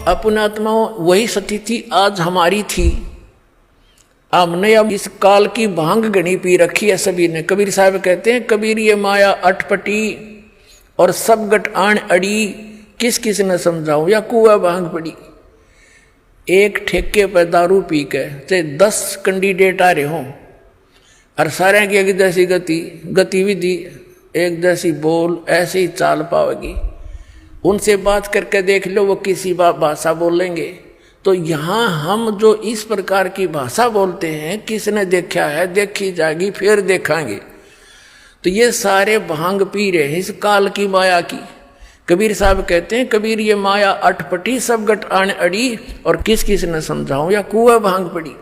अपने आत्मा वही सती थी, आज हमारी थी। हमने अब इस काल की भांग गणी पी रखी है सभी ने। कबीर साहब कहते हैं, कबीर ये माया अटपटी और सब गट आण अड़ी, किस किस ने समझाऊं या कुआ भांग पड़ी। एक ठेके पर दारू पी के चाहे 10 कैंडिडेट आ रहे हों और सारे की एक जैसी गतिविधि, एक जैसी बोल, ऐसे ही चाल पाओगी। उनसे बात करके देख लो, वो किसी भाषा बोलेंगे। तो यहाँ हम जो इस प्रकार की भाषा बोलते हैं, किसने देखा है, देखी जाएगी, फिर देखेंगे। तो ये सारे भांग पी रहे हैं इस काल की माया की। कबीर साहब कहते हैं, कबीर ये माया अटपटी सब गट आण अड़ी, और किस किस ने समझाऊं या कुआ भांग पड़ी।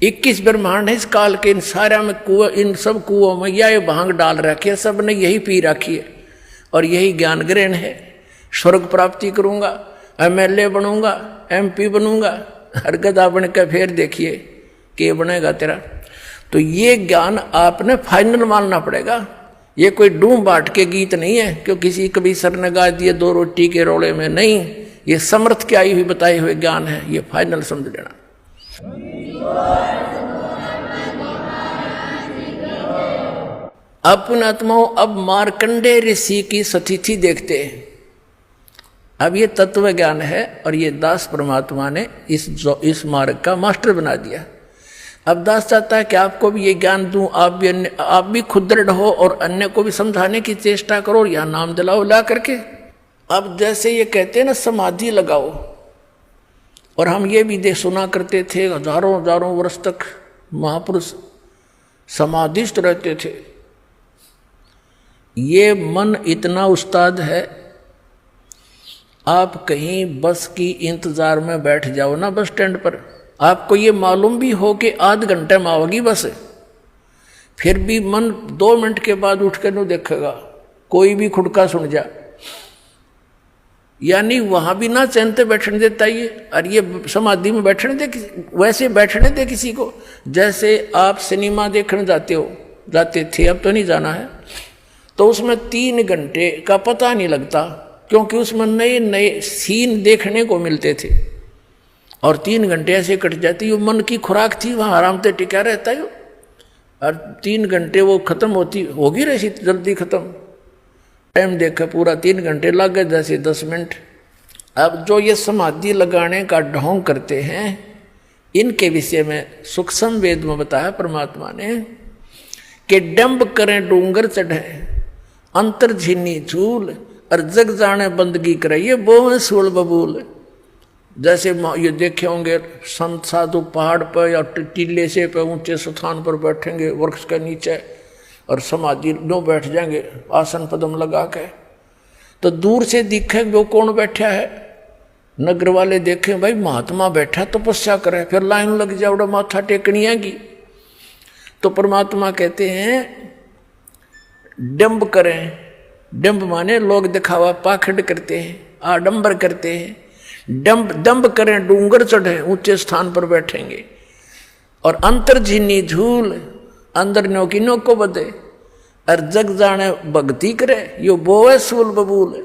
21 ब्रह्मांड है इस काल के, इन सारा में कुआ, इन सब कुओं में यह भांग डाल रखी है, सब ने यही पी रखी है और यही ज्ञान ग्रहण है। स्वर्ग प्राप्ति करूंगा, MLA बनूंगा, MP बनूंगा, हर गधा बन के फिर देखिए कि बनेगा तेरा। तो ये ज्ञान आपने फाइनल मानना पड़ेगा। ये कोई डूम बाट के गीत नहीं है क्यों किसी कभी सर ने गा दिए 2 रोटी के रोले में, नहीं। ये समर्थ की आई हुई बताए हुए ज्ञान है, ये फाइनल समझ लेना। अपने आत्माओं, अब मार्कंडे ऋषि की सतिथि देखते हैं। अब ये तत्व ज्ञान है और ये दास परमात्मा ने इस मार्ग का मास्टर बना दिया। अब दास चाहता है कि आपको भी ये ज्ञान दूं, आप भी खुद दृढ़ हो और अन्य को भी समझाने की चेष्टा करो, या नाम दिलाओ ला करके। अब जैसे ये कहते हैं ना, समाधि लगाओ, और हम ये भी सुना करते थे, हजारों वर्ष तक महापुरुष समाधिस्थ रहते थे। ये मन इतना उस्ताद है, आप कहीं बस की इंतजार में बैठ जाओ ना बस स्टैंड पर, आपको ये मालूम भी हो कि आध घंटे में आओगी बस, फिर भी मन 2 मिनट के बाद उठ कर नहीं देखेगा, कोई भी खुड़का सुन जा। यानी वहां भी ना चैन से बैठने देता ये, और ये समाधि में बैठने दे, वैसे बैठने दे किसी को। जैसे आप सिनेमा देखने जाते थे, अब तो नहीं जाना है, तो उसमें 3 घंटे का पता नहीं लगता, क्योंकि उसमें नए नए सीन देखने को मिलते थे, और 3 घंटे ऐसे कट जाती। वो मन की खुराक थी, वहाँ आराम से टिका रहता है, और 3 घंटे वो खत्म होगी रही जल्दी खत्म। टाइम देखा पूरा 3 घंटे लग गए, जैसे 10 मिनट। अब जो ये समाधि लगाने का ढोंग करते हैं, इनके विषय में सूक्ष्म वेद में बताया परमात्मा ने कि डंब करें डूंगर चढ़े, अंतर झीनी झूल, और जग जाने बंदगी करे, ये बोवे सूल बबूल। जैसे ये देखे होंगे संत साधु पहाड़ पर या टीले से पे ऊंचे स्थान पर बैठेंगे वृक्ष के नीचे, और समाधि नो बैठ जाएंगे आसन पदम लगा के, तो दूर से दिखे वो कौन बैठा है। नगर वाले देखें भाई महात्मा बैठा तपस्या करे, फिर लाइन लग जाओ माथा टेकनी आएगी। तो परमात्मा कहते हैं डंब करें, डंब माने लोग दिखावा पाखंड करते हैं, आडंबर करते हैं। दंब करें डूंगर चढ़े, ऊंचे स्थान पर बैठेंगे, और अंतर झीनी झूल, अंदर नो की नो को बदे, और जग जाने भक्ति करे, यो बोवे सूल बबूल।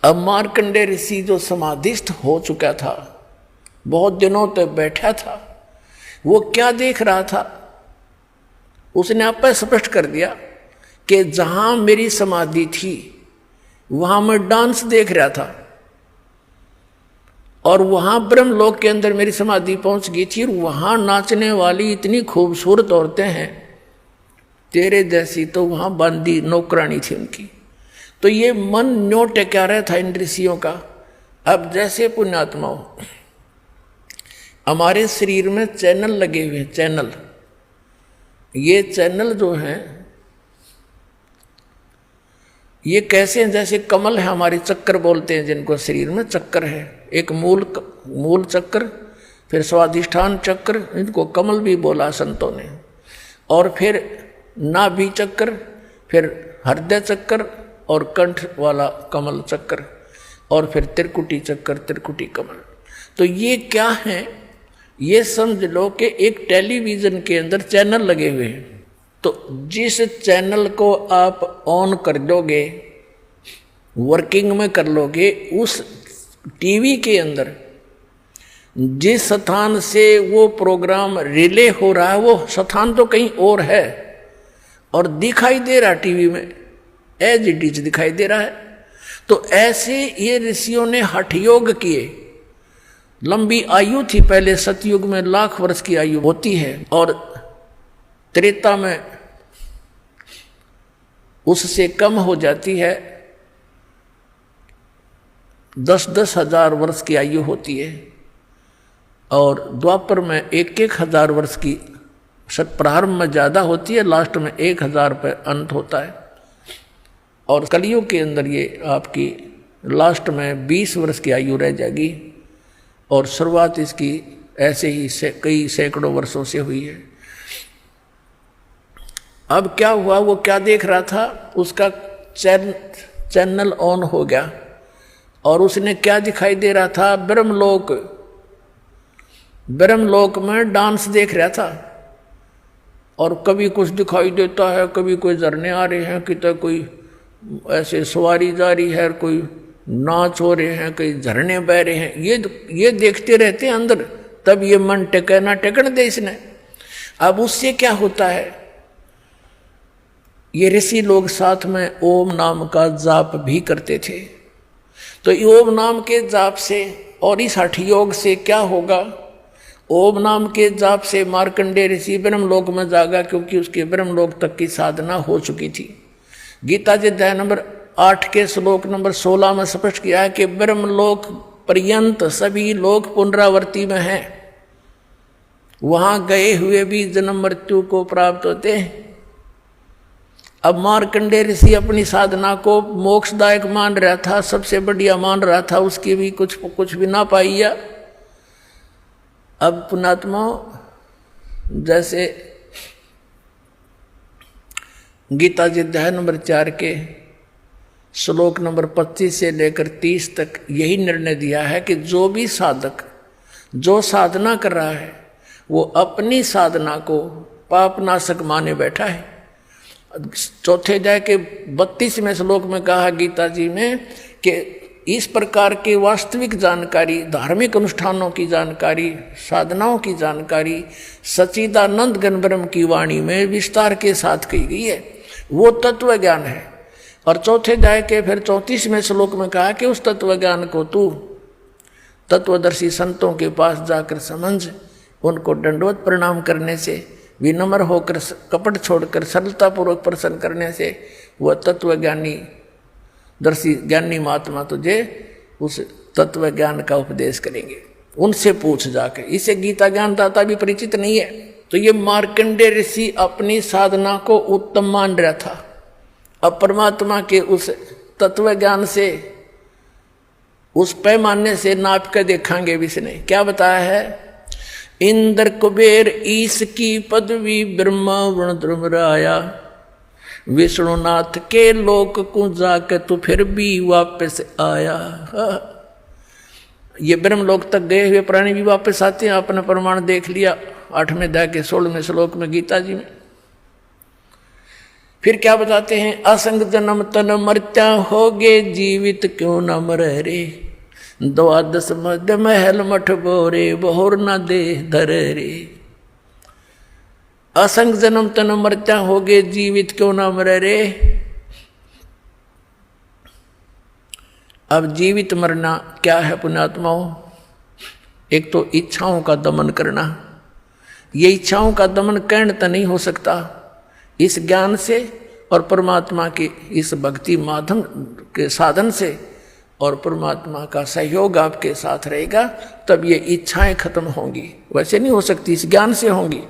अब मार्कंडे ऋषि जो समाधिस्थ हो चुका था, बहुत दिनों तक बैठा था, वो क्या देख रहा था, उसने आप स्पष्ट कर दिया कि जहां मेरी समाधि थी वहां मैं डांस देख रहा था, और वहां ब्रह्मलोक के अंदर मेरी समाधि पहुंच गई थी, और वहां नाचने वाली इतनी खूबसूरत औरतें हैं तेरे जैसी, तो वहां बांदी नौकरानी थी उनकी। तो ये मन न्यो टेका रहा था इन ऋषियों का। अब जैसे पुण्यात्माओं, हमारे शरीर में चैनल लगे हुए हैं, चैनल। ये चैनल जो हैं ये कैसे हैं, जैसे कमल है हमारी, चक्कर बोलते हैं जिनको, शरीर में चक्कर है, एक मूल चक्र, फिर स्वाधिष्ठान चक्र, इनको कमल भी बोला संतों ने, और फिर नाभि चक्र, फिर हृदय चक्र, और कंठ वाला कमल चक्र, और फिर त्रिकुटी चक्र, त्रिकुटी कमल। तो ये क्या है, ये समझ लो कि एक टेलीविजन के अंदर चैनल लगे हुए हैं। तो जिस चैनल को आप ऑन कर दोगे वर्किंग में कर लोगे, उस टीवी के अंदर जिस स्थान से वो प्रोग्राम रिले हो रहा है वो स्थान तो कहीं और है और दिखाई दे रहा टीवी में, एज इट इज दिखाई दे रहा है। तो ऐसे ये ऋषियों ने हठ योग किए। लंबी आयु थी पहले, सतयुग में 1,00,000 वर्ष की आयु होती है और त्रेता में उससे कम हो जाती है, 10-10 हजार वर्ष की आयु होती है और द्वापर में 1-1 हजार वर्ष की प्रारंभ में ज़्यादा होती है, लास्ट में 1,000 पे अंत होता है। और कलियुग के अंदर ये आपकी लास्ट में 20 वर्ष की आयु रह जाएगी और शुरुआत इसकी ऐसे ही कई सैकड़ों वर्षों से हुई है। अब क्या हुआ, वो क्या देख रहा था, उसका चैनल ऑन हो गया और उसने क्या दिखाई दे रहा था, ब्रह्मलोक में डांस देख रहा था और कभी कुछ दिखाई देता है, कभी कोई झरने आ रहे हैं, कितना कोई ऐसे सवारी जा रही है, कोई नाच हो रहे हैं, कई झरने बह रहे हैं, ये देखते रहते हैं अंदर। तब ये मन टेके ना टेकन दे इसने। अब उससे क्या होता है, ये ऋषि लोग साथ में ओम नाम का जाप भी करते थे। तो ओम नाम के जाप से और इस हठ योग से क्या होगा, ओम नाम के जाप से मार्कंडेय ऋषि ब्रह्मलोक में जागा, क्योंकि उसके ब्रह्मलोक तक की साधना हो चुकी थी। गीता जी अध्याय नंबर 8 के श्लोक नंबर 16 में स्पष्ट किया है कि ब्रह्मलोक पर्यंत सभी लोग पुनरावृत्ति में हैं, वहां गए हुए भी जन्म मृत्यु को प्राप्त होते हैं। अब मार्कंडेय ऋषि अपनी साधना को मोक्षदायक मान रहा था, सबसे बढ़िया मान रहा था, उसकी भी कुछ भी ना पाइया। अब पुणात्मा जैसे गीता जी अध्याय नंबर 4 के श्लोक नंबर 25 से लेकर 30 तक यही निर्णय दिया है कि जो भी साधक जो साधना कर रहा है वो अपनी साधना को पापनाशक माने बैठा है। चौथे अध्याय के 32वें श्लोक में कहा गीता जी में कि इस प्रकार की वास्तविक जानकारी, धार्मिक अनुष्ठानों की जानकारी, साधनाओं की जानकारी सच्चिदानंद घन ब्रह्म की वाणी में विस्तार के साथ कही गई है, वो तत्व ज्ञान है। और चौथे अध्याय के फिर 34वें श्लोक में कहा कि उस तत्व ज्ञान को तू तत्वदर्शी संतों के पास जाकर समझ, उनको दंडवत प्रणाम करने से, विनम्र होकर, कपट छोड़कर सरलतापूर्वक प्रसन्न करने से वह तत्वज्ञानी दर्शी ज्ञानी महात्मा तुझे उस तत्व ज्ञान का उपदेश करेंगे। उनसे पूछ जाके, इसे गीता ज्ञानदाता भी परिचित नहीं है। तो ये मार्कंडेय ऋषि अपनी साधना को उत्तम मान रहा था। अब परमात्मा के उस तत्व ज्ञान से, उस पैमाने से नाप कर देखेंगे। इसने क्या बताया है, इंद्र कुबेर ईश की पदवी ब्रह्मा वर्ण ध्रुवराया, विष्णुनाथ के लोक को जाकर तो फिर भी वापस आया। ये ब्रह्मलोक तक गए हुए प्राणी भी वापस आते हैं, आपने प्रमाण देख लिया 8वें अध्याय के 16वें श्लोक में गीता जी में। फिर क्या बताते हैं, असंग जन्म तन मर्त्या होगे जीवित क्यों न मरे रे, 12 मध्य महल मठ बोरे बहुर न दे धरे रे। असंग जन्म तन मर्त्या होगे जीवित क्यों ना मरे रे। अब जीवित मरना क्या है पुण्यात्माओं, एक तो इच्छाओं का दमन करना। ये इच्छाओं का दमन कैण तो नहीं हो सकता, इस ज्ञान से और परमात्मा के इस भक्ति माध्यम के साधन से और परमात्मा का सहयोग आपके साथ रहेगा, तब ये इच्छाएं खत्म होंगी। वैसे नहीं हो सकती, इस ज्ञान से होंगी।